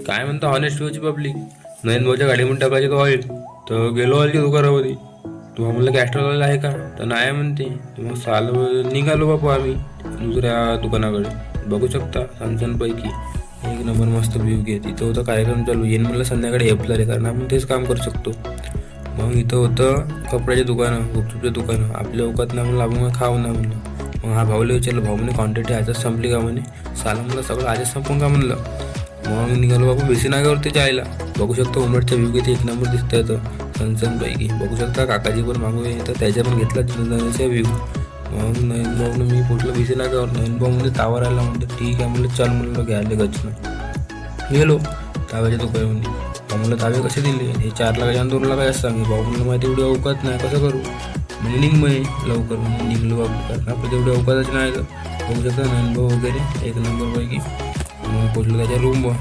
काय म्हणतो honest व्ह्यूची public. नवीन भाऊच्या गाडीमध्ये टाकायचे तो ऑइल. तर गेलो ऑइलच्या दुकानामध्ये. तू म्हणलं कॅस्ट्रॉल ऑइल आहे का, तर नाही म्हणते. तर मग साल निघालो बापू आम्ही दुसऱ्या दुकानाकडे. बघू शकता सनसनपैकी एक नंबर मस्त व्ह्यू घे. तिथं होतं कार्यक्रम चालू. येईन म्हणलं संध्याकाळी हेपलं रे, कारण आपण तेच काम करू शकतो. मग इथं होतं कपड्याचे दुकानं, गुपचूपचे दुकानं. आपल्या औकात नाही म्हणलं, आपण खाऊ नाही म्हणलं. मग हा भाऊला विचारलं, भाऊ म्हणे क्वांटिटी आजच संपली का म्हणे. साला म्हणलं सगळं आजच संपून का म्हणलं. मग निघालो बाबू बेसी नागावरती जायला. बघू शकतो उमरच्या व्ह्यू किती एक नंबर दिसत येतं सनसनपैकी. बघू शकता काकाजी पण मागू येतं, त्याच्या पण घेतला नवीनचा व्ह्यू. मग नवीन भाऊनं मी पोचलो बेसी नागावर. नवीन भाऊ म्हणजे तावर आला. म्हणतो ठीक आहे म्हणलं, चल म्हणलं घ्यायला गचनं. गेलो ताव्याच्या दुकानामध्ये. भाऊ म्हणलं तावे कसे दिले, हे 4 लाखाच्या आणि 2 लाखाचे सांगे. भाऊ म्हणलं माहिती एवढी अवकात नाही, कसं करू. म्हणजे निघ म्हणे लवकर. म्हणजे निघलो बाबू, कारण आपलं तेवढी अवकातच नाही. तर बघू शकता नवीन भाऊ वगैरे एक नंबरपैकी. मग पोचलो त्याच्या रूमवर.